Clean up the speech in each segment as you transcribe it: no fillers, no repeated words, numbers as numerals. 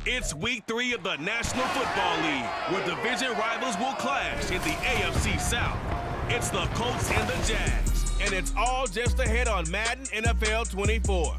It's week 3 of the National Football League, where division rivals will clash in the AFC South. It's the Colts and the Jags, and it's all just ahead on Madden NFL 24.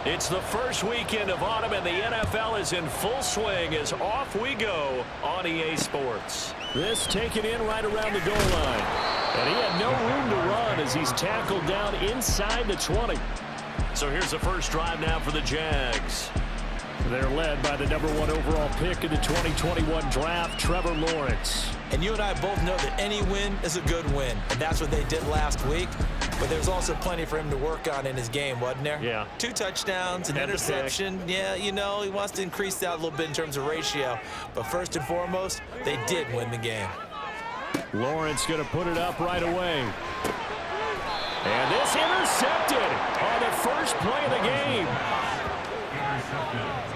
It's the first weekend of autumn, and the NFL is in full swing as off we go on EA Sports. This taken in right around the goal line. And he had no room to run as he's tackled down inside the 20. So here's the first drive now for the Jags. They're led by the number 1 overall pick in the 2021 draft, Trevor Lawrence. And you and I both know that any win is a good win, and that's what they did last week. But there's also plenty for him to work on in his game, wasn't there? Yeah. 2 touchdowns, an interception. Yeah, you know, he wants to increase that a little bit in terms of ratio. But first and foremost, they did win the game. Lawrence going to put it up right away. And this intercepted on the first play of the game.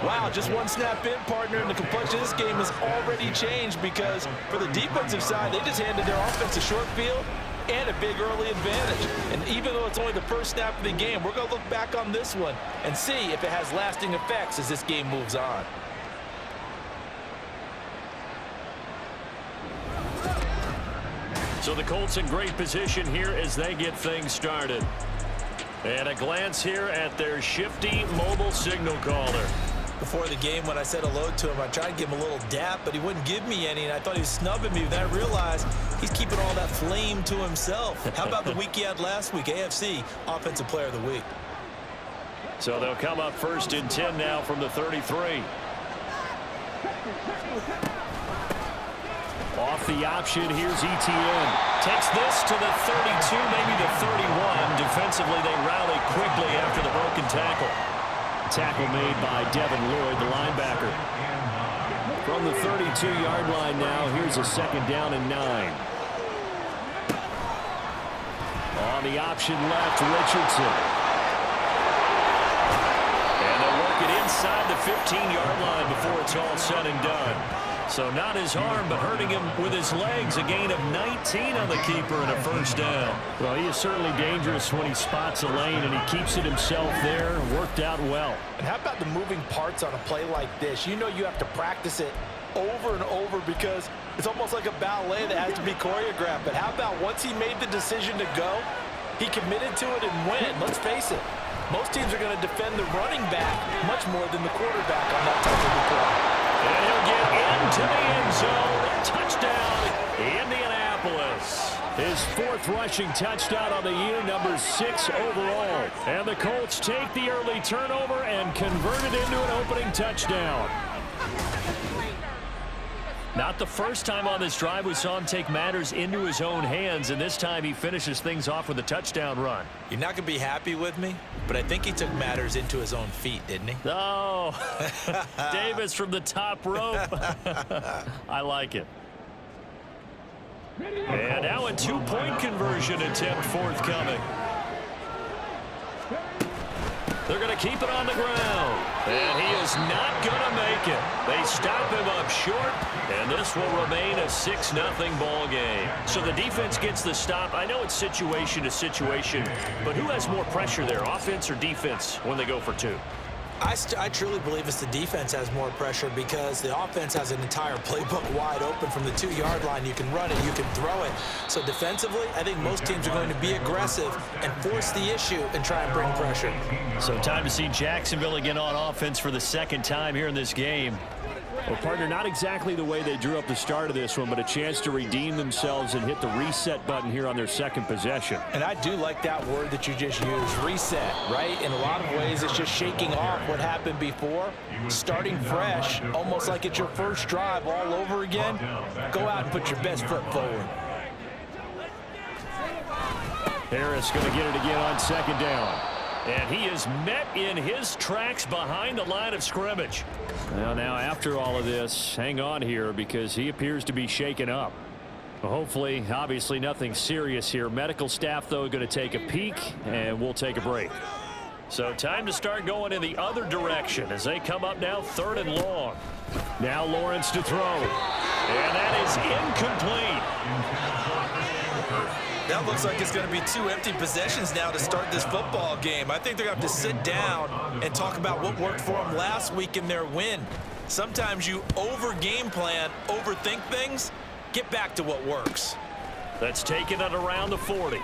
Wow, just one snap in, partner, and the complexion of this game has already changed because for the defensive side, they just handed their offense a short field and a big early advantage. And even though it's only the first snap of the game, we're going to look back on this one and see if it has lasting effects as this game moves on. So the Colts in great position here as they get things started. And a glance here at their shifty mobile signal caller. Before the game, when I said hello to him, I tried to give him a little dap, but he wouldn't give me any, and I thought he was snubbing me. Then I realized he's keeping all that flame to himself. How about the week he had last week? AFC Offensive Player of the Week. So they'll come up first and 10 now from the 33. Off the option, here's Etienne. Takes this to the 32, maybe the 31. Defensively, they rally quickly after the broken tackle. Tackle made by Devin Lloyd, the linebacker. From the 32-yard line now, here's a 2nd down and 9. On the option left, Richardson. And they'll work it inside the 15-yard line before it's all said and done. So not his arm, but hurting him with his legs. A gain of 19 on the keeper and a 1st down. Well, he is certainly dangerous when he spots a lane, and he keeps it himself there. Worked out well. And how about the moving parts on a play like this? You know you have to practice it over and over because it's almost like a ballet that has to be choreographed. But how about once he made the decision to go, he committed to it and went. Let's face it, most teams are going to defend the running back much more than the quarterback on that type of a play. And he'll get into the end zone. Touchdown, Indianapolis. His 4th rushing touchdown on the year, number 6 overall. And the Colts take the early turnover and convert it into an opening touchdown. Not the first time on this drive we saw him take matters into his own hands, and this time he finishes things off with a touchdown run. You're not going to be happy with me, but I think he took matters into his own feet, didn't he? Oh, Davis from the top rope. I like it. And now a 2-point conversion attempt forthcoming. They're going to keep it on the ground. And he is not going to make it. They stop him up short, and this will remain a 6-0 ball game. So the defense gets the stop. I know it's situation to situation, but who has more pressure there, offense or defense, when they go for 2? I truly believe it's the defense has more pressure because the offense has an entire playbook wide open from the 2-yard line. You can run it, you can throw it. So defensively, I think most teams are going to be aggressive and force the issue and try and bring pressure. So time to see Jacksonville again on offense for the 2nd time here in this game. Well, partner, not exactly the way they drew up the start of this one, but a chance to redeem themselves and hit the reset button here on their 2nd possession. And I do like that word that you just used, reset, right? In a lot of ways, it's just shaking off what happened before, starting fresh, almost like it's your first drive all over again. Go out and put your best foot forward. Harris going to get it again on 2nd down. And he is met in his tracks behind the line of scrimmage. Well, now after all of this, hang on here because he appears to be shaken up. Well, hopefully, obviously nothing serious here. Medical staff, though, going to take a peek, and we'll take a break. So time to start going in the other direction as they come up now 3rd and long. Now Lawrence to throw. And that is incomplete. That looks like it's going to be 2 empty possessions now to start this football game. I think they're going to have to sit down and talk about what worked for them last week in their win. Sometimes you over-game plan, overthink things. Get back to what works. That's taken it around the 40.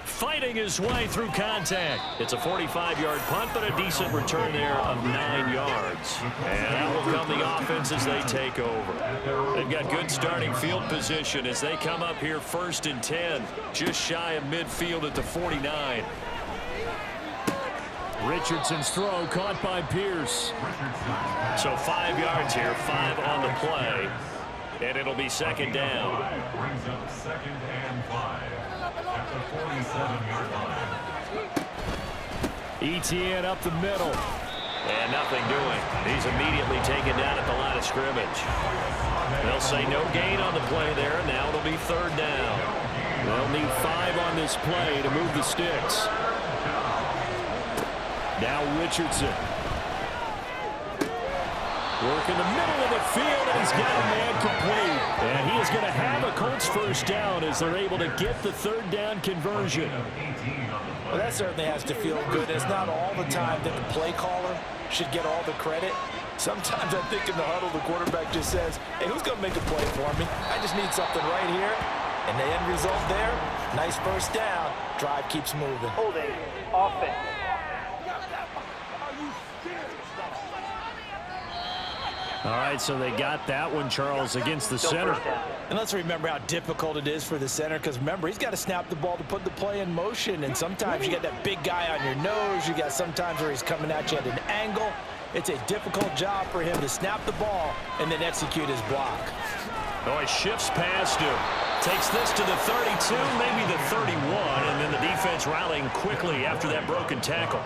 Fighting his way through contact. It's a 45-yard punt, but a decent return there of 9 yards. And that will come the offense as they take over. They've got good starting field position as they come up here 1st and 10, just shy of midfield at the 49. Richardson's throw caught by Pierce. So 5 yards here, 5 on the play. And it'll be 2nd down. Brings up 2nd and 5 at the 47-yard line. ETN up the middle. And nothing doing. He's immediately taken down at the line of scrimmage. They'll say no gain on the play there. Now it'll be 3rd down. They'll need 5 on this play to move the sticks. Now Richardson. Work in the middle of the field, and he's got a man complete. And he is going to have a Colts 1st down as they're able to get the 3rd down conversion. Well, that certainly has to feel good. It's not all the time that the play caller should get all the credit. Sometimes I think in the huddle, the quarterback just says, hey, who's going to make a play for me? I just need something right here. And the end result there, nice 1st down. Drive keeps moving. Holding offense. All right, so they got that one, Charles, against the center. And let's remember how difficult it is for the center because, remember, he's got to snap the ball to put the play in motion. And sometimes you got that big guy on your nose. You got sometimes where he's coming at you at an angle. It's a difficult job for him to snap the ball and then execute his block. Oh, he shifts past him. Takes this to the 32, maybe the 31, and then the defense rallying quickly after that broken tackle.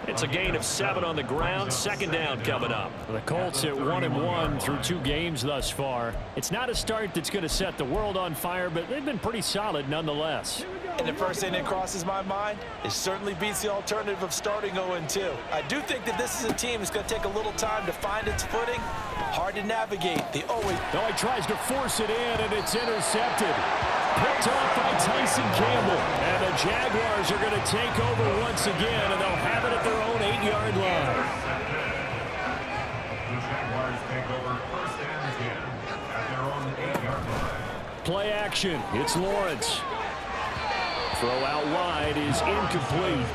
It's a gain of 7 on the ground. 2nd down coming up. The Colts at 1-1 through 2 games thus far. It's not a start that's going to set the world on fire, but they've been pretty solid nonetheless. And the first thing that crosses my mind is certainly beats the alternative of starting 0-2. I do think that this is a team that's going to take a little time to find its footing. Hard to navigate. The always. Oh, he tries to force it in, and it's intercepted. Picked off by Tyson Campbell. And the Jaguars are going to take over once again, and they'll have it at their own 8-yard line. The Jaguars take over 1st and 10 at their own 8-yard line. Play action. It's Lawrence. Throw out wide is incomplete.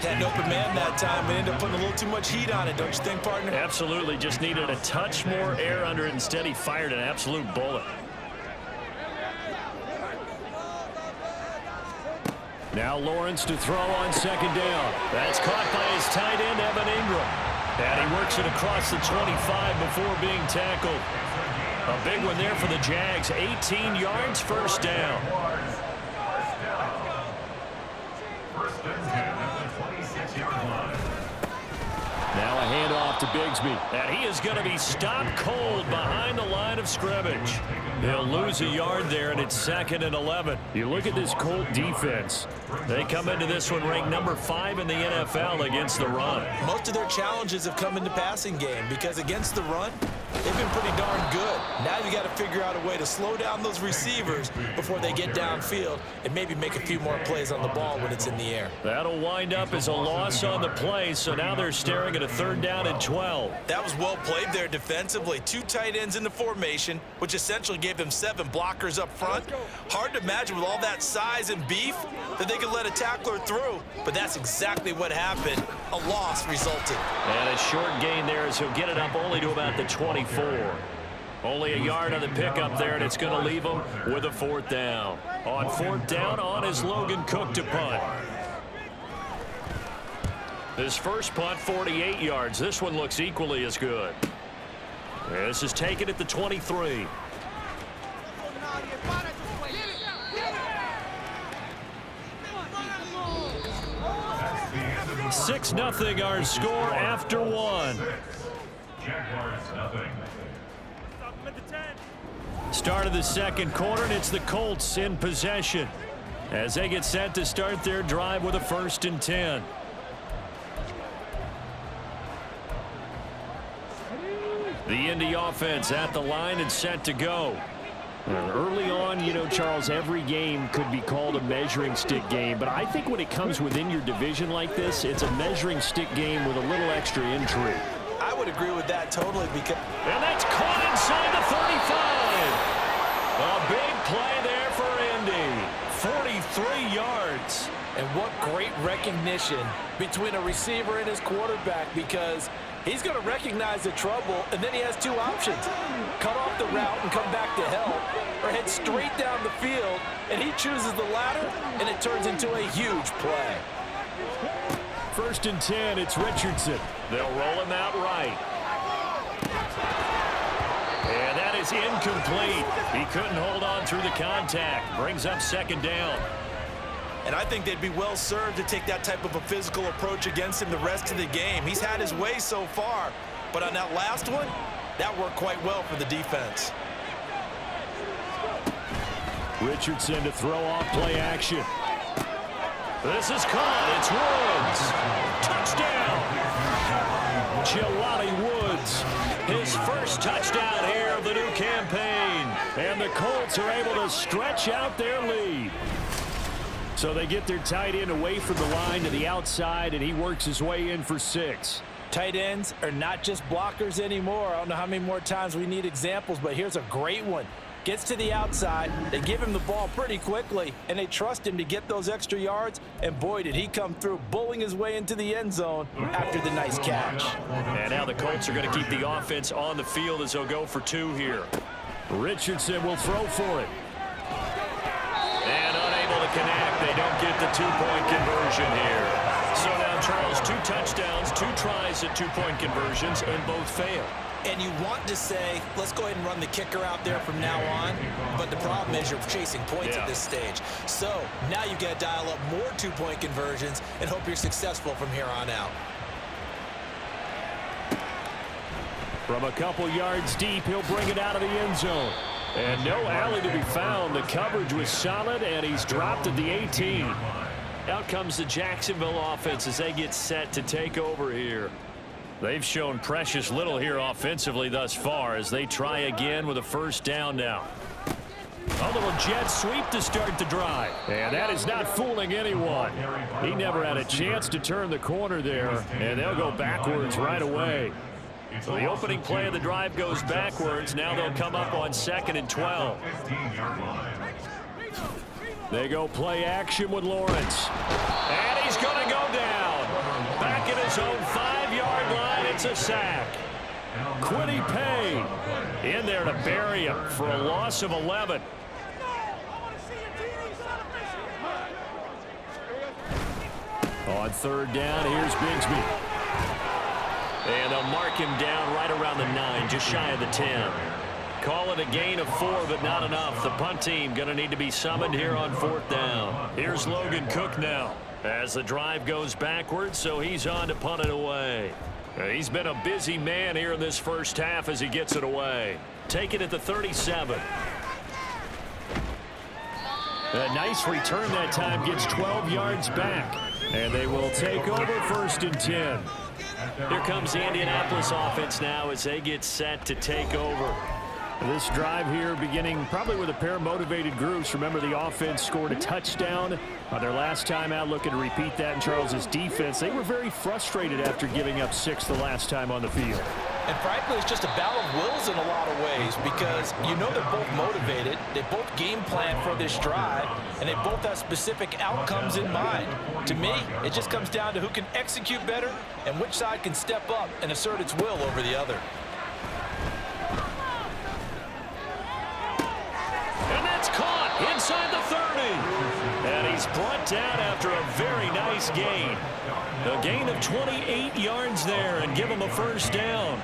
Had an open man that time, but ended up putting a little too much heat on it, don't you think, partner? Absolutely. Just needed a touch more air under it. Instead, he fired an absolute bullet. Now Lawrence to throw on 2nd down. That's caught by his tight end, Evan Ingram. And he works it across the 25 before being tackled. A big one there for the Jags. 18 yards, 1st down. 1st and 10 at the 26-yard line. Now a handoff to Bigsby. And he is going to be stopped cold behind the line of scrimmage. They'll lose a yard there, and it's 2nd and 11. You look at this Colt defense. They come into this one ranked number 5 in the NFL against the run. Most of their challenges have come in the passing game because against the run, they've been pretty darn good. Now you got to figure out a way to slow down those receivers before they get downfield and maybe make a few more plays on the ball when it's in the air. That'll wind up as a loss on the play, so now they're staring at a 3rd down and 12. That was well played there defensively. 2 tight ends in the formation, which essentially gave them 7 blockers up front. Hard to imagine with all that size and beef that they could let a tackler through, but that's exactly what happened. A loss resulted. And a short gain there as he'll get it up only to about the 24. Only a yard on the pickup there, and it's going to leave him with a 4th down. On 4th down, on is Logan Cook to punt. His first punt, 48 yards. This one looks equally as good. This is taken at the 23. 6-0 our score after one. Jaguars nothing. Start of the second quarter, and it's the Colts in possession as they get set to start their drive with a 1st and 10. The Indy offense at the line and set to go. Early on, you know, Charles, every game could be called a measuring stick game, but I think when it comes within your division like this, it's a measuring stick game with a little extra intrigue. I would agree with that totally because... And that's caught inside the 35. A big play there for Indy. 43 yards. And what great recognition between a receiver and his quarterback, because he's going to recognize the trouble, and then he has two options. Cut off the route and come back to help, or head straight down the field, and he chooses the latter, and it turns into a huge play. 1st and 10, it's Richardson. They'll roll him out right. And that is incomplete. He couldn't hold on through the contact. Brings up 2nd down. And I think they'd be well served to take that type of a physical approach against him the rest of the game. He's had his way so far, but on that last one, that worked quite well for the defense. Richardson to throw off play action. This is caught. It's Woods. Touchdown. Jelani Woods. His first touchdown here of the new campaign. And the Colts are able to stretch out their lead. So they get their tight end away from the line to the outside, and he works his way in for 6. Tight ends are not just blockers anymore. I don't know how many more times we need examples, but here's a great one. Gets to the outside, they give him the ball pretty quickly, and they trust him to get those extra yards, and boy, did he come through, bullying his way into the end zone after the nice catch. And now the Colts are going to keep the offense on the field as they'll go for 2 here. Richardson will throw for it. And unable to connect. They don't get the 2-point conversion here. So now, Charles, 2 touchdowns, 2 tries at 2-point conversions, and both fail. And you want to say, let's go ahead and run the kicker out there from now on, but the problem is you're chasing points at this stage. So now you've got to dial up more 2-point conversions and hope you're successful from here on out. From a couple yards deep, he'll bring it out of the end zone. And no alley to be found. The coverage was solid, and he's dropped at the 18. Out comes the Jacksonville offense as they get set to take over here. They've shown precious little here offensively thus far as they try again with a 1st down now. A little jet sweep to start the drive. And that is not fooling anyone. He never had a chance to turn the corner there, and they'll go backwards right away. So the opening play of the drive goes backwards. Now they'll come up on 2nd and 12. They go play action with Lawrence. And he's going to go down. Back at his own 5-yard line, it's a sack. Quiddy Pay in there to bury him for a loss of 11. On 3rd down, here's Bigsby. And they'll mark him down right around the 9, just shy of the 10. Call it a gain of 4, but not enough. The punt team going to need to be summoned here on 4th down. Here's Logan Cook now as the drive goes backwards, so he's on to punt it away. He's been a busy man here in this first half as he gets it away. Take it at the 37. A nice return that time, gets 12 yards back. And they will take over 1st and 10. Here comes the Indianapolis offense now as they get set to take over. This drive here beginning probably with a pair of motivated groups. Remember, the offense scored a touchdown on their last time out. Looking to repeat that in Charles's defense. They were very frustrated after giving up 6 the last time on the field. And frankly, it's just a battle of wills in a lot of ways because you know they're both motivated. They both game plan for this drive, and they both have specific outcomes in mind. To me, it just comes down to who can execute better and which side can step up and assert its will over the other. And that's caught inside the 30. And he's brought down after a very nice gain. A gain of 28 yards there and give him a 1st down.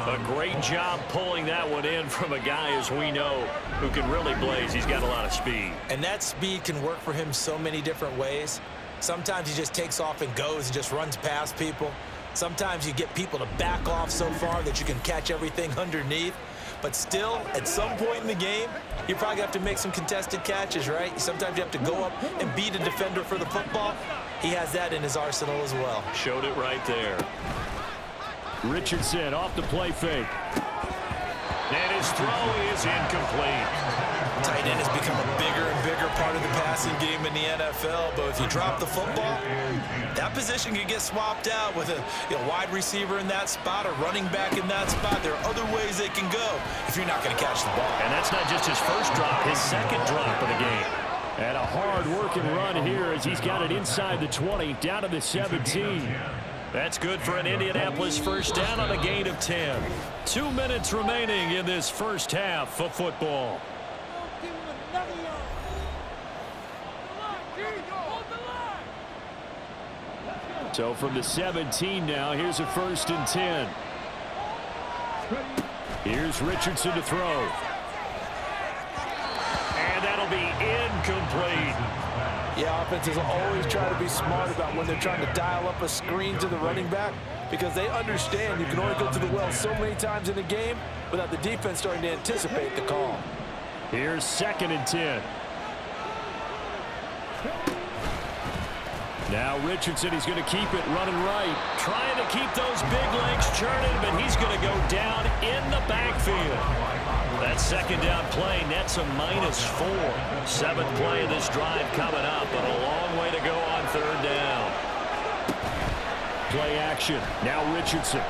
A great job pulling that one in from a guy, as we know, who can really blaze. He's got a lot of speed. And that speed can work for him so many different ways. Sometimes he just takes off and goes and just runs past people. Sometimes you get people to back off so far that you can catch everything underneath. But still, at some point in the game, you probably have to make some contested catches, right? Sometimes you have to go up and beat a defender for the football. He has that in his arsenal as well. Showed it right there. Richardson off the play fake. And his throw is incomplete. Tight end has become a bigger and bigger part of the passing game in the NFL, but if you drop the football, that position can get swapped out with a wide receiver in that spot, a running back in that spot. There are other ways they can go if you're not going to catch the ball. And that's not just his first drop, his second drop of the game. And a hard-working run here as he's got it inside the 20, down to the 17. That's good for an Indianapolis first down on a gain of 10. 2 minutes remaining in this first half of football. So from the 17 now, here's a 1st and 10. Here's Richardson to throw. And that'll be incomplete. Yeah, offenses always try to be smart about when they're trying to dial up a screen to the running back because they understand you can only go to the well so many times in a game without the defense starting to anticipate the call. Here's 2nd and 10. Now Richardson, he's going to keep it running right. Trying to keep those big legs churning, but he's going to go down in the backfield. That second down play nets a -4. 7th play of this drive coming up, but a long way to go on 3rd down. Play action. Now Richardson.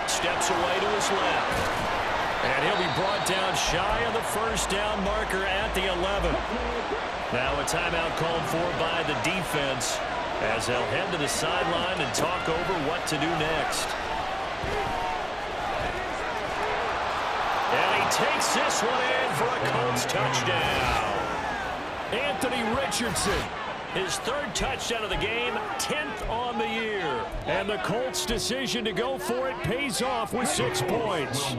Steps away to his left. And he'll be brought down shy of the first down marker at the 11. Now a timeout called for by the defense as they'll head to the sideline and talk over what to do next. And he takes this one in for a Colts touchdown. Anthony Richardson. His 3rd touchdown of the game, 10th on the year. And the Colts' decision to go for it pays off with 6 points.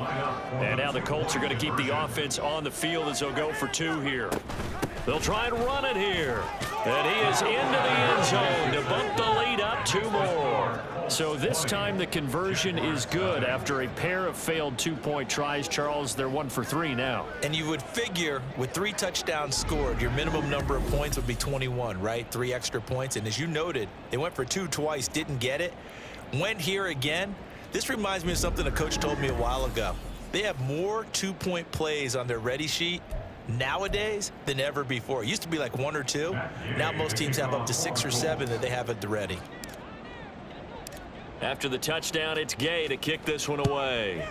And now the Colts are going to keep the offense on the field as they'll go for 2 here. They'll try and run it here. And he is into the end zone to bump the lead up 2 more. So this time the conversion is good after a pair of failed 2-point tries. Charles, they're 1 for 3 now. And you would figure with 3 touchdowns scored, your minimum number of points would be 21, right? 3 extra points. And as you noted, they went for 2 twice, didn't get it. Went here again. This reminds me of something a coach told me a while ago. They have more 2-point plays on their ready sheet nowadays than ever before. It used to be like 1 or 2. Now most teams have up to 6 or 7 that they have at the ready. After the touchdown, it's Gay to kick this one away.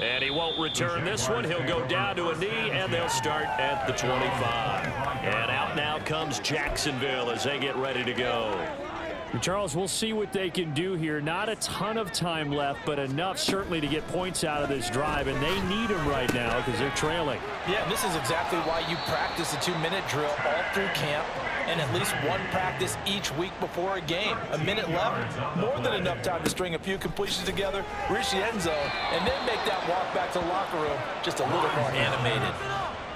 And he won't return this one. He'll go down to a knee, and they'll start at the 25. And out now comes Jacksonville as they get ready to go. Charles, we'll see what they can do here. Not a ton of time left, but enough certainly to get points out of this drive, and they need them right now because they're trailing. Yeah, and this is exactly why you practice a 2-minute drill all through camp and at least 1 practice each week before a game. A minute left, more than enough time to string a few completions together, reach the end zone, and then make that walk back to the locker room just a little more animated.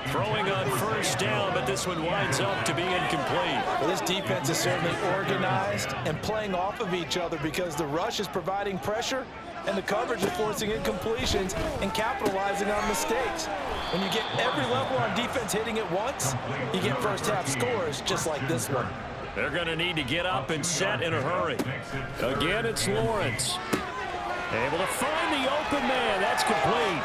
Throwing on first down, but this one winds up to be incomplete. Well, this defense is certainly organized and playing off of each other because the rush is providing pressure and the coverage is forcing incompletions and capitalizing on mistakes. When you get every level on defense hitting it once, you get first half scores just like this one. They're going to need to get up and set in a hurry. Again, it's Lawrence. Able to find the open man. That's complete.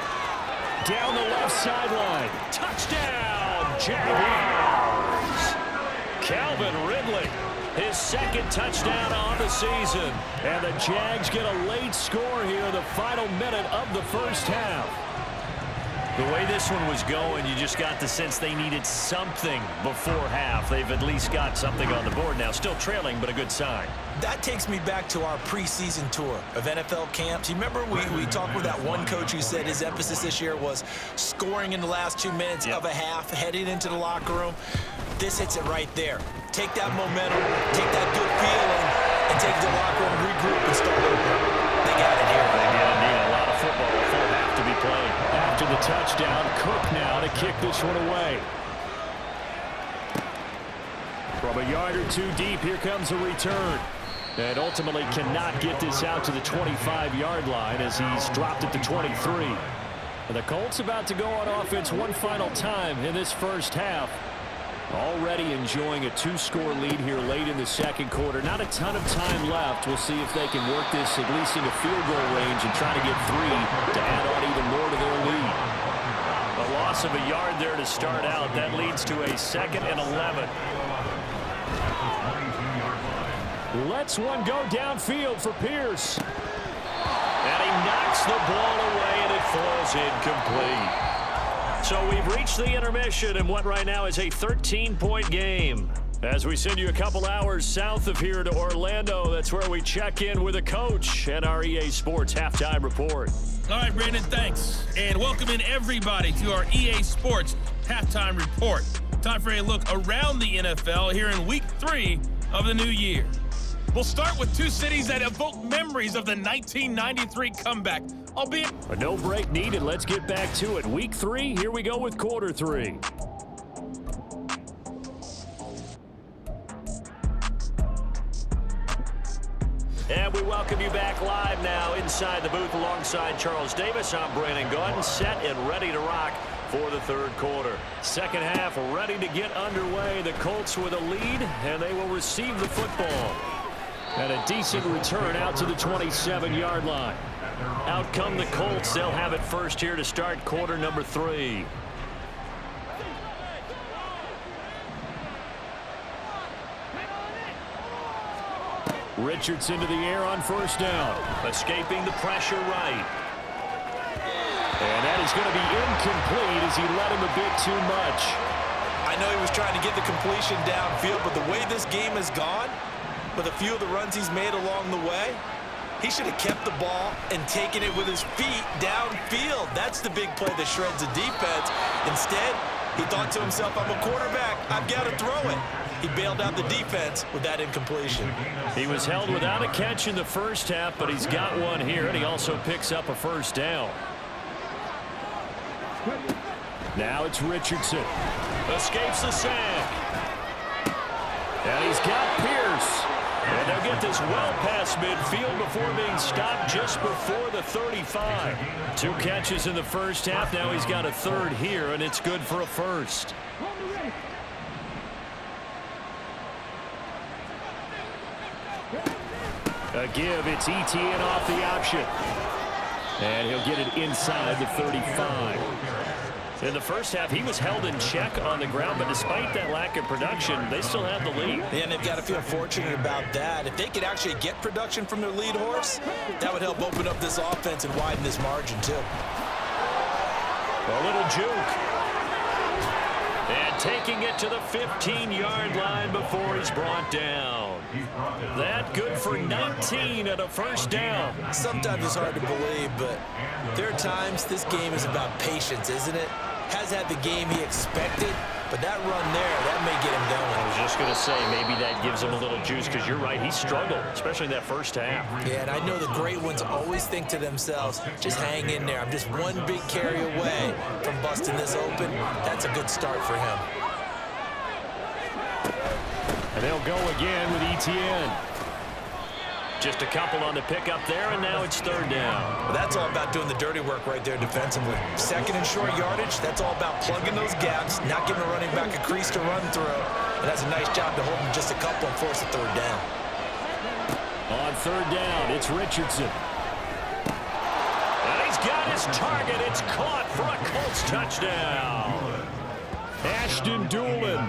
Down the left sideline. Touchdown, Jaguars. Calvin Ridley, his 2nd touchdown on the season. And the Jags get a late score here in the final minute of the first half. The way this one was going, you just got the sense they needed something before half. They've at least got something on the board now. Still trailing, but a good sign. That takes me back to our preseason tour of NFL camps. You remember we talked with that one coach who said his emphasis this year was scoring in the last 2 minutes of a half, heading into the locker room. This hits it right there. Take that momentum, take that good feeling, and take the locker room, regroup, and start over. They got it here. They're going to need a lot of football, a full half to be played. After the touchdown. Cook now to kick this one away. From a yard or two deep, here comes a return. And ultimately cannot get this out to the 25-yard line as he's dropped it to 23. And the Colts about to go on offense one final time in this first half. Already enjoying a 2-score lead here late in the second quarter. Not a ton of time left. We'll see if they can work this at least into field goal range and try to get 3 to add on even more to their lead. A loss of a yard there to start out. That leads to a 2nd and 11. Lets one go downfield for Pierce. And he knocks the ball away, and it falls incomplete. So we've reached the intermission in what right now is a 13-point game. As we send you a couple hours south of here to Orlando, that's where we check in with a coach and our EA Sports Halftime Report. All right, Brandon, thanks. And welcome in everybody to our EA Sports Halftime Report. Time for a look around the NFL here in Week 3 of the new year. We'll start with two cities that evoke memories of the 1993 comeback, albeit a no break needed. Let's get back to it. Week 3, here we go with quarter 3. And we welcome you back live now inside the booth alongside Charles Davis. I'm Brandon Gaudin, set and ready to rock for the third quarter. Second half ready to get underway. The Colts with a lead, and they will receive the football. And a decent return out to the 27-yard line. Out come the Colts. They'll have it first here to start quarter number 3. Richardson to the air on first down. Escaping the pressure right. And that is going to be incomplete as he let him a bit too much. I know he was trying to get the completion downfield, but the way this game has gone, with a few of the runs he's made along the way, he should have kept the ball and taken it with his feet downfield. That's the big play that shreds the defense. Instead, he thought to himself, I'm a quarterback, I've got to throw it. He bailed out the defense with that incompletion. He was held without a catch in the first half, but he's got one here, and he also picks up a first down. Now it's Richardson. Escapes the sack. And he's got Pierce. And they'll get this well past midfield before being stopped just before the 35. 2 catches in the first half. Now he's got a third here, and it's good for a first. A give. It's ETN off the option. And he'll get it inside the 35. In the first half, he was held in check on the ground, but despite that lack of production, they still have the lead. And they've got to feel fortunate about that. If they could actually get production from their lead horse, that would help open up this offense and widen this margin, too. A little juke. And taking it to the 15-yard line before he's brought down. That good for 19 and a first down. Sometimes it's hard to believe, but there are times this game is about patience, isn't it? Has had the game he expected, but that run there, that may get him going. I was just going to say, maybe that gives him a little juice, because you're right, he struggled, especially in that first half. Yeah, and I know the great ones always think to themselves, just hang in there. I'm just one big carry away from busting this open. That's a good start for him. And they'll go again with ETN. Just a couple on the pickup there, and now it's third down. Well, that's all about doing the dirty work right there defensively. Second and short yardage, that's all about plugging those gaps, not giving a running back a crease to run through. And that's a nice job to hold him just a couple and force a third down. On third down, it's Richardson. And he's got his target. It's caught for a Colts touchdown. Ashton Doolin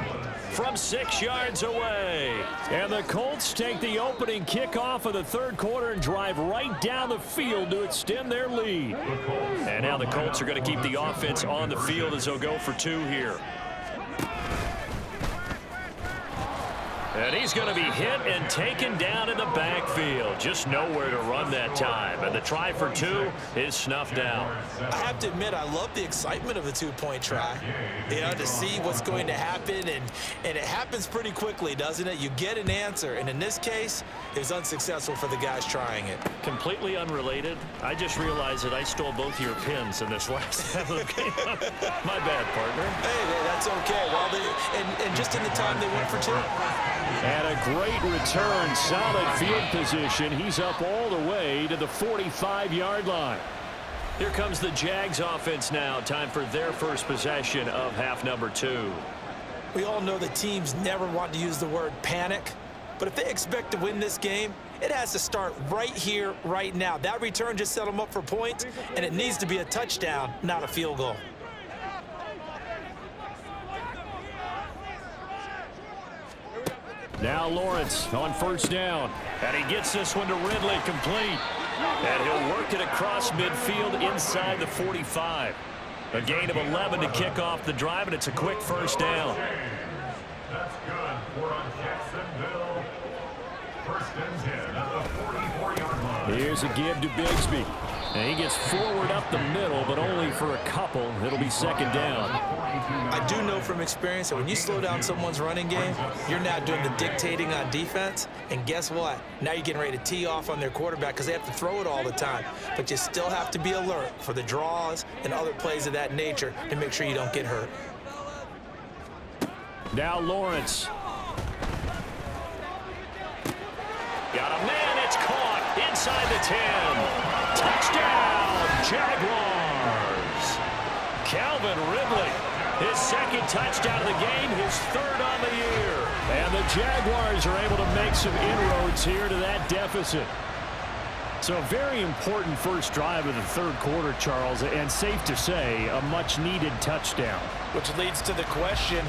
from 6 yards away. And the Colts take the opening kickoff of the third quarter and drive right down the field to extend their lead. And now the Colts are going to keep the offense on the field as they'll go for 2 here. And he's going to be hit and taken down in the backfield. Just nowhere to run that time. And the try for two is snuffed out. I have to admit, I love the excitement of a two-point try. You know, to see what's going to happen. And it happens pretty quickly, doesn't it? You get an answer. And in this case, it was unsuccessful for the guys trying it. Completely unrelated. I just realized that I stole both of your pins in this last half of the game. My bad, partner. Hey, that's okay. Well, and just in the time they went for two. And a great return, solid field position. He's up all the way to the 45-yard line. Here comes the Jags offense now. Time for their first possession of half number 2. We all know the teams never want to use the word panic, but if they expect to win this game, it has to start right here, right now. That return just set them up for points, and it needs to be a touchdown, not a field goal. Now Lawrence on first down. And he gets this one to Ridley, complete. And he'll work it across midfield inside the 45. A gain of 11 to kick off the drive, and it's a quick first down. That's good for Jacksonville. First and 10 at the 44-yard line. Here's a give to Bigsby. And he gets forward up the middle, but only for a couple. It'll be second down. I do know from experience that when you slow down someone's running game, you're now doing the dictating on defense. And guess what? Now you're getting ready to tee off on their quarterback because they have to throw it all the time. But you still have to be alert for the draws and other plays of that nature to make sure you don't get hurt. Now Lawrence. Got a man, it's caught inside the 10. Touchdown, Jaguars. Calvin Ridley, his second touchdown of the game, his third on the year. And the Jaguars are able to make some inroads here to that deficit. So a very important first drive of the third quarter, Charles, and safe to say, a much-needed touchdown. Which leads to the question,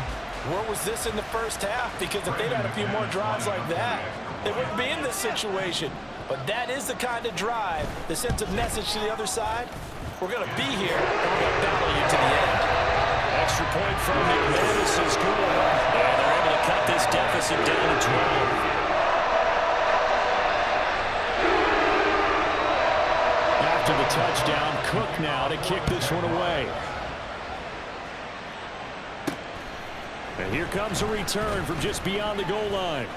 where was this in the first half? Because if they'd had a few more drives like that, they wouldn't be in this situation. But that is the kind of drive that sends a message to the other side. We're going to be here, and we're going to battle you to the end. Extra point from McManus is good. And they're able to cut this deficit down to 12. After the touchdown, Cook now to kick this one away. And here comes a return from just beyond the goal line.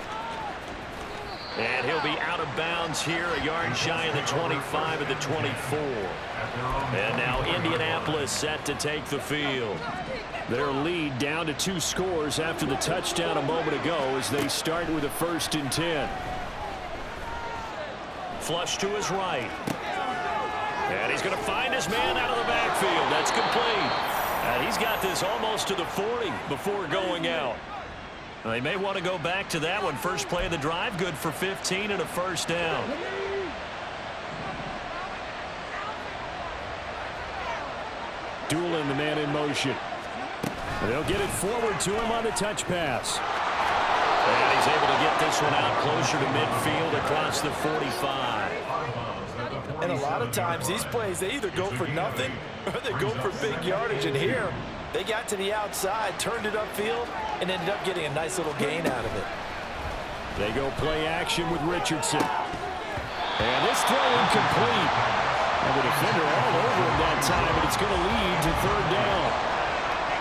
And he'll be out of bounds here, a yard shy of the 25 at the 24. And now Indianapolis set to take the field. Their lead down to 2 scores after the touchdown a moment ago as they start with a 1st and 10. Flush to his right. And he's going to find his man out of the backfield. That's complete. And he's got this almost to the 40 before going out. Well, they may want to go back to that one. First play of the drive, good for 15 and a first down. Doolin, the man in motion. They'll get it forward to him on the touch pass. And he's able to get this one out closer to midfield across the 45. And a lot of times these plays, they either go for nothing or they go for big yardage. And here, they got to the outside, turned it upfield, and ended up getting a nice little gain out of it. They go play action with Richardson. And this throw incomplete. And the defender all over him that time, but it's going to lead to third down.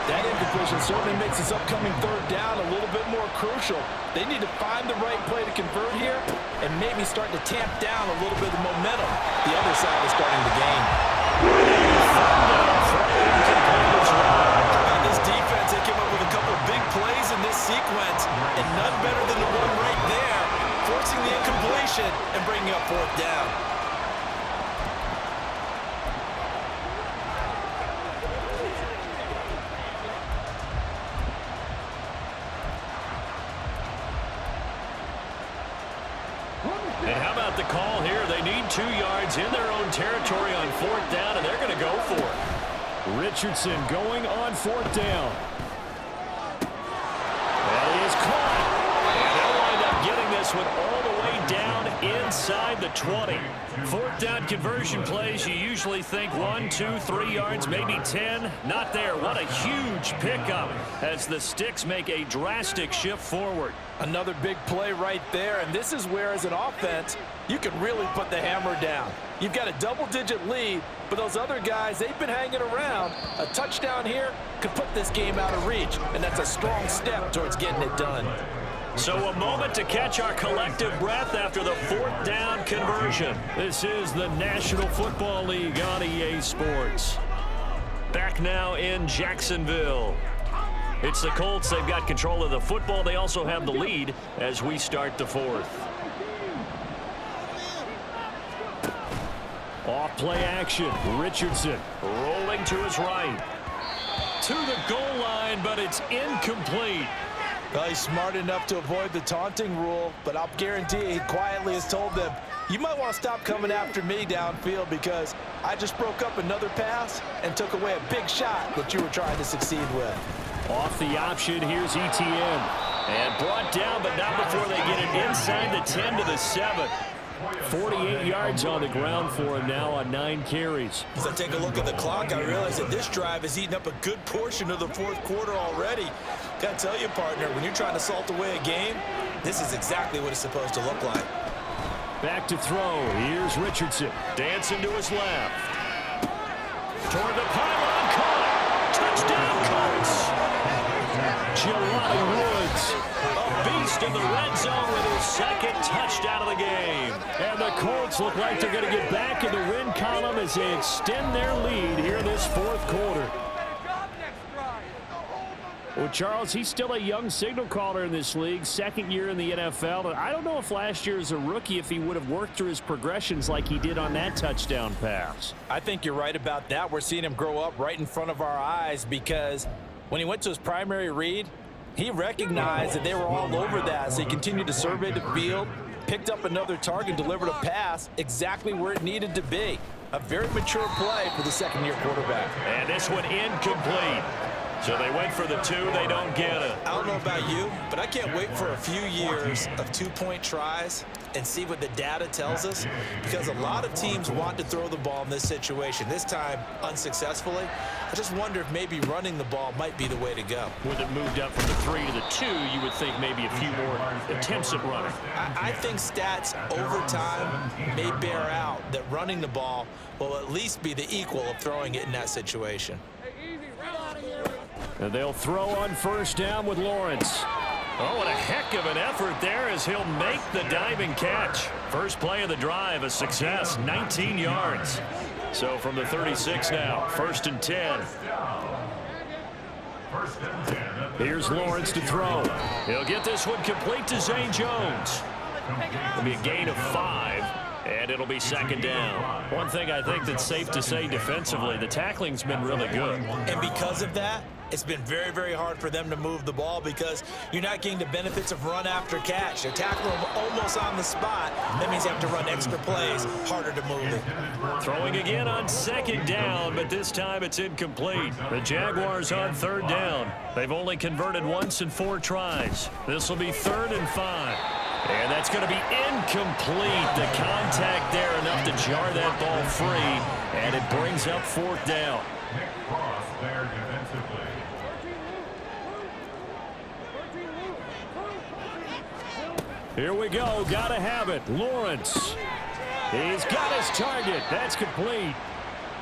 That incompletion certainly makes this upcoming third down a little bit more crucial. They need to find the right play to convert here and maybe start to tamp down a little bit of momentum. The other side is starting to gain. About this defense, they came up with a couple of big plays in this sequence, and none better than the one right there, forcing the incompletion and bringing up fourth down. And how about the call here? They need 2 yards in their own territory on fourth down, and they're going to go for it. Richardson going on fourth down. That is caught. And they'll wind up getting this one all the way down inside inside the 20. Fourth down conversion plays, you usually think 1, 2, 3 yards, maybe 10. Not there. What a huge pickup as the Sticks make a drastic shift forward. Another big play right there, and this is where, as an offense, you can really put the hammer down. You've got a double-digit lead, but those other guys, they've been hanging around. A touchdown here could put this game out of reach, and that's a strong step towards getting it done. So a moment to catch our collective breath after the fourth down conversion. This is the National Football League on EA Sports. Back now in Jacksonville. It's the Colts. They've got control of the football. They also have the lead as we start the fourth. Off play action. Richardson Rolling to his right. To the goal line, but it's incomplete. Well, he's smart enough to avoid the taunting rule, but I'll guarantee he quietly has told them, you might want to stop coming after me downfield because I just broke up another pass and took away a big shot that you were trying to succeed with. off the option. Here's ETN. And brought down, but not before they get it inside the 10 to the 7. 48 yards on the ground for him now on 9 carries. As I take a look at the clock, I realize that this drive has eaten up a good portion of the fourth quarter already. Got to tell you, partner, when you're trying to salt away a game, this is exactly what it's supposed to look like. Back to throw. Here's Richardson. Dancing to his left. Toward the pylon. Caught. Touchdown, Colts. Jelani Woods. A beast in the red zone with his second touchdown of the game. And the Colts look like they're going to get back in the win column as they extend their lead here in this fourth quarter. Well, Charles, he's still a young signal caller in this league, second year in the NFL. And I don't know if last year as a rookie, if he would have worked through his progressions like he did on that touchdown pass. I think you're right about that. We're seeing him grow up right in front of our eyes because when he went to his primary read, he recognized that they were all over that. So he continued to survey the field, picked up another target, delivered a pass exactly where it needed to be. A very mature play for the second-year quarterback. And this one incomplete. So they went for the 2, they don't get it. I don't know about you, but I can't wait for a few years of two-point tries and see what the data tells us, because a lot of teams want to throw the ball in this situation, this time unsuccessfully. I just wonder if maybe running the ball might be the way to go. With it moved up from the 3 to the 2, you would think maybe a few more attempts at running. I think stats over time may bear out that running the ball will at least be the equal of throwing it in that situation. And they'll throw on first down with Lawrence. Oh, and a heck of an effort there as he'll make the diving catch. First play of the drive, a success, 19 yards. So from the 36 now, 1st and 10. Here's Lawrence to throw. He'll get this one complete to Zane Jones. It'll be a gain of 5. And it'll be 2nd down. One thing I think that's safe to say defensively, the tackling's been really good. And because of that, it's been very, very hard for them to move the ball because you're not getting the benefits of run after catch. They're tackling them almost on the spot. That means you have to run extra plays, harder to move it. Throwing again on 2nd down, but this time it's incomplete. The Jaguars on 3rd down. They've only converted once in 4 tries. This will be 3rd and 5. And that's going to be incomplete. The contact there enough to jar that ball free. And it brings up 4th down. Here we go. Got to have it. Lawrence. He's got his target. That's complete.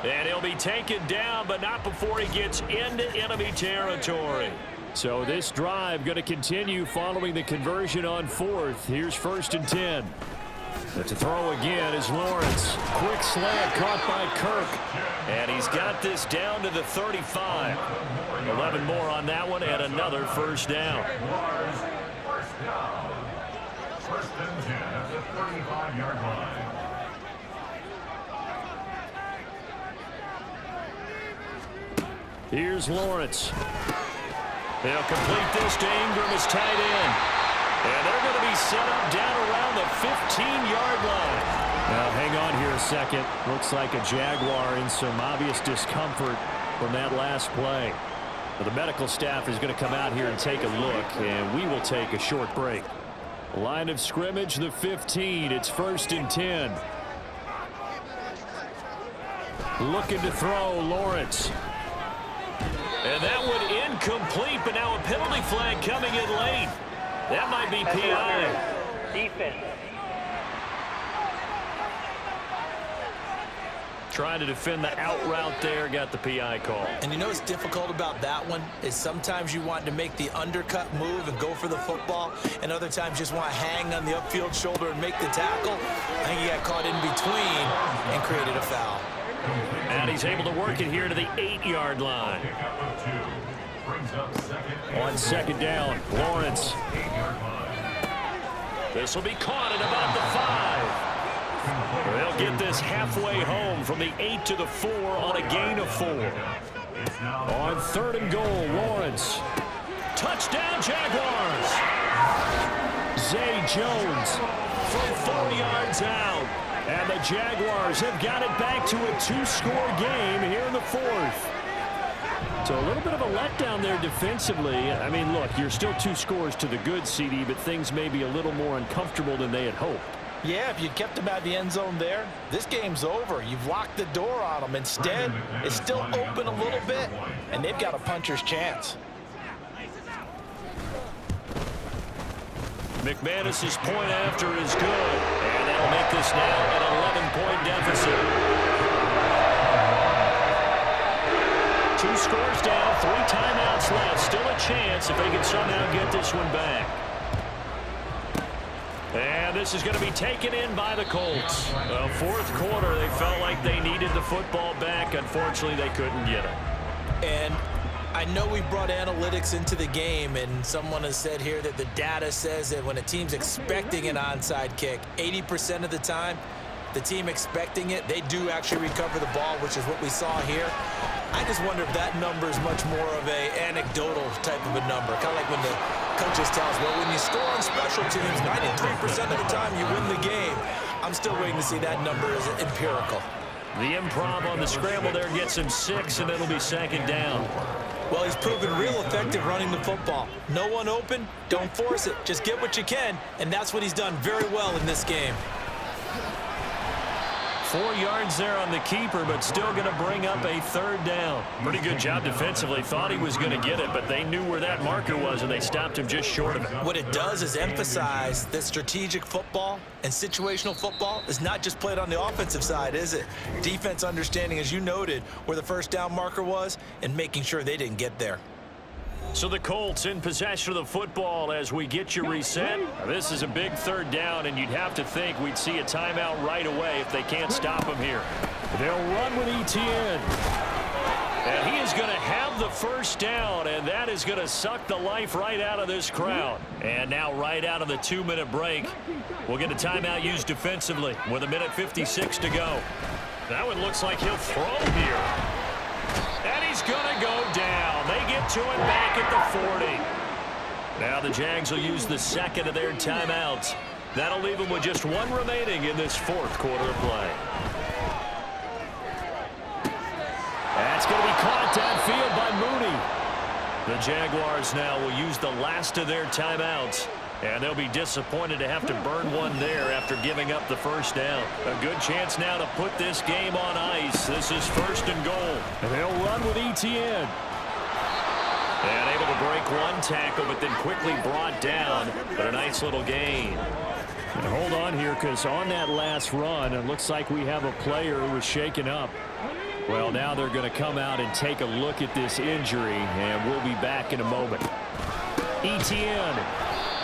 And he'll be taken down, but not before he gets into enemy territory. So this drive going to continue following the conversion on 4th. Here's 1st and 10. To throw again is Lawrence. Quick slant caught by Kirk. And he's got this down to the 35. 11 more on that one and another 1st down. 1st and 10 at the 35-yard line. Here's Lawrence. They'll complete this to Ingram as tight end. And they're going to be set up down around the 15-yard line. Now, hang on here a second. Looks like a Jaguar in some obvious discomfort from that last play. Well, the medical staff is going to come out here and take a look, and we will take a short break. Line of scrimmage, the 15. It's 1st and 10. Looking to throw, Lawrence. And that one incomplete, but now a penalty flag coming in late. That might be PI. Defense. Trying to defend the out route there, got the PI call. And you know what's difficult about that one is sometimes you want to make the undercut move and go for the football, and other times you just want to hang on the upfield shoulder and make the tackle. I think he got caught in between and created a foul. And he's able to work it here to the 8-yard line. On 2nd down, Lawrence. This will be caught at about the 5. They'll get this halfway home from the 8 to the 4 on a gain of 4. On 3rd and goal, Lawrence. Touchdown, Jaguars. Zay Jones From 4 yards out. and the Jaguars have got it back to a 2-score game here in the 4th. So a little bit of a letdown there defensively. I mean, look, you're still 2 scores to the good, CD, but things may be a little more uncomfortable than they had hoped. Yeah, if you kept him out of the end zone there, this game's over. You've locked the door on him. Instead, it's still open a little bit, and they've got a puncher's chance. McManus's point after is good, and that'll make this now an 11-point deficit. 2 scores down, 3 timeouts left. Still a chance if they can somehow get this one back. And this is going to be taken in by the Colts. The 4th quarter, they felt like they needed the football back. Unfortunately, they couldn't get it. And I know we brought analytics into the game, and someone has said here that the data says that when a team's expecting an onside kick, 80% of the time, the team expecting it, they do actually recover the ball, which is what we saw here. I just wonder if that number is much more of a anecdotal type of a number, kind of like when the coaches tell us, well, when you score on special teams, 93% of the time you win the game. I'm still waiting to see that number as empirical. The improv on the scramble there gets him 6, and it'll be 2nd down. Well, he's proven real effective running the football. No one open, don't force it. Just get what you can, and that's what he's done very well in this game. 4 yards there on the keeper, but still going to bring up a 3rd down. Pretty good job defensively. Thought he was going to get it, but they knew where that marker was, and they stopped him just short of it. What it does is emphasize that strategic football and situational football is not just played on the offensive side, is it? Defense understanding, as you noted, where the 1st down marker was and making sure they didn't get there. So the Colts in possession of the football as we get you reset. This is a big 3rd down, and you'd have to think we'd see a timeout right away if they can't stop him here. They'll run with Etienne. And he is going to have the 1st down, and that is going to suck the life right out of this crowd. And now right out of the 2-minute break, we'll get a timeout used defensively with 1:56 to go. That one looks like he'll throw here. And he's going to go down. They get to him back at the 40. Now the Jags will use the 2nd of their timeouts. That'll leave them with just 1 remaining in this 4th quarter of play. That's going to be caught downfield by Mooney. The Jaguars now will use the last of their timeouts. And they'll be disappointed to have to burn one there after giving up the 1st down. A good chance now to put this game on ice. This is 1st and goal. And they'll run with Etienne. And able to break 1 tackle, but then quickly brought down. But a nice little gain. And hold on here, because on that last run, it looks like we have a player who was shaken up. Well, now they're going to come out and take a look at this injury, and we'll be back in a moment. Etienne.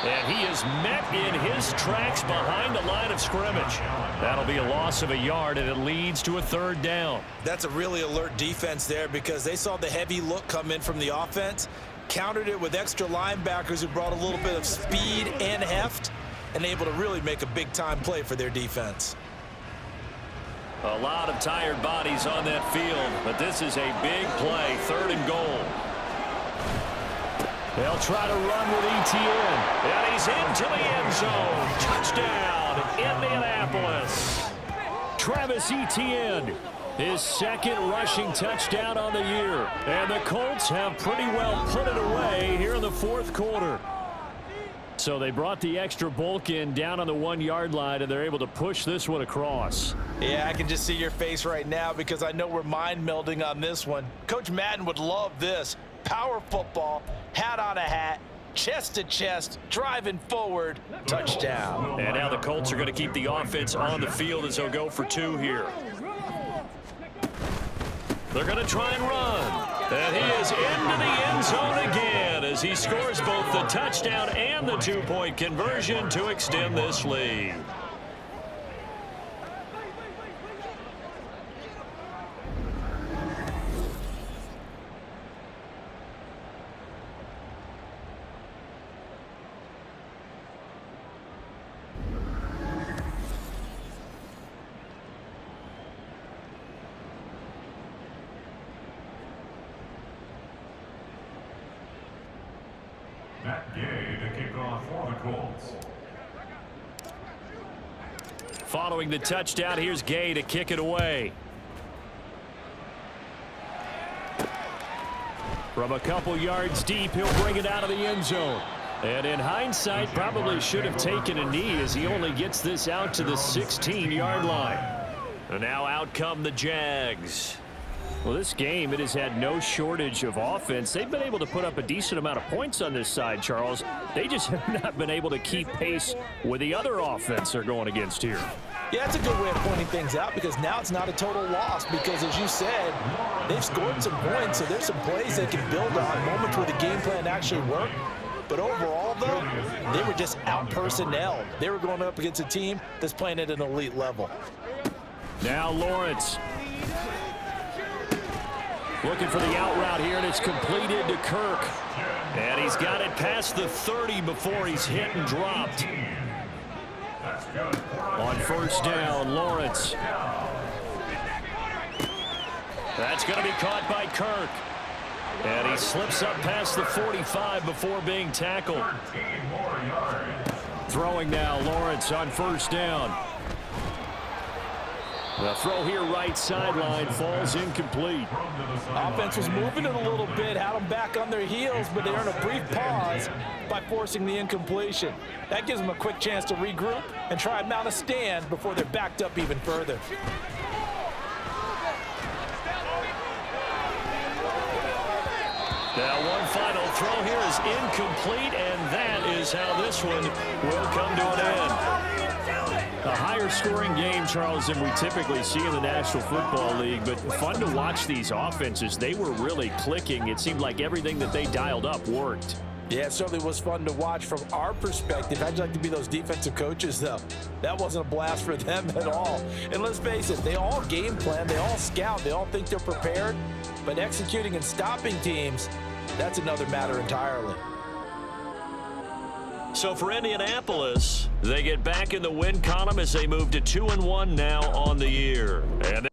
And he is met in his tracks behind the line of scrimmage. That'll be a loss of a yard, and it leads to a 3rd down. That's a really alert defense there because they saw the heavy look come in from the offense, countered it with extra linebackers who brought a little bit of speed and heft, and able to really make a big-time play for their defense. A lot of tired bodies on that field, but this is a big play, 3rd and goal. They'll try to run with Etienne. And he's into the end zone. Touchdown, Indianapolis. Travis Etienne, his 2nd rushing touchdown on the year. And the Colts have pretty well put it away here in the 4th quarter. So they brought the extra bulk in down on the 1-yard line, and they're able to push this one across. Yeah, I can just see your face right now because I know we're mind melding on this one. Coach Madden would love this. Power football, hat on a hat, chest to chest, driving forward, touchdown. And now the Colts are going to keep the offense on the field as they'll go for 2 here. They're going to try and run. And he is into the end zone again as he scores both the touchdown and the 2-point conversion to extend this lead. That Gay to kick off for the Colts. Following the touchdown, here's Gay to kick it away. From a couple yards deep, he'll bring it out of the end zone. And in hindsight, probably should have taken a knee as he only gets this out to the 16-yard line. And now out come the Jags. Well, this game, it has had no shortage of offense. They've been able to put up a decent amount of points on this side, Charles. They just have not been able to keep pace with the other offense they're going against here. Yeah, it's a good way of pointing things out because now it's not a total loss because, as you said, they've scored some points, so there's some plays they can build on, moments where the game plan actually worked. But overall, though, they were just out-personnelled. They were going up against a team that's playing at an elite level. Now Lawrence. Looking for the out route here, and it's completed to Kirk. And he's got it past the 30 before he's hit and dropped. On first down, Lawrence. That's going to be caught by Kirk. And he slips up past the 45 before being tackled. Throwing now, Lawrence on first down. The throw here right sideline falls incomplete. Offense was moving it a little bit, had them back on their heels, but they earned a brief pause by forcing the incompletion. That gives them a quick chance to regroup and try and mount a stand before they're backed up even further. Now one final throw here is incomplete, and that is how this one will come to an end. A higher scoring game, Charles, than we typically see in the National Football League, but fun to watch these offenses. They were really clicking. It seemed like everything that they dialed up worked. Yeah, it certainly was fun to watch from our perspective. I'd like to be those defensive coaches, though. That wasn't a blast for them at all. And let's face it, they all game plan, they all scout, they all think they're prepared, but executing and stopping teams, that's another matter entirely. So for Indianapolis, they get back in the win column as they move to 2-1 now on the year. And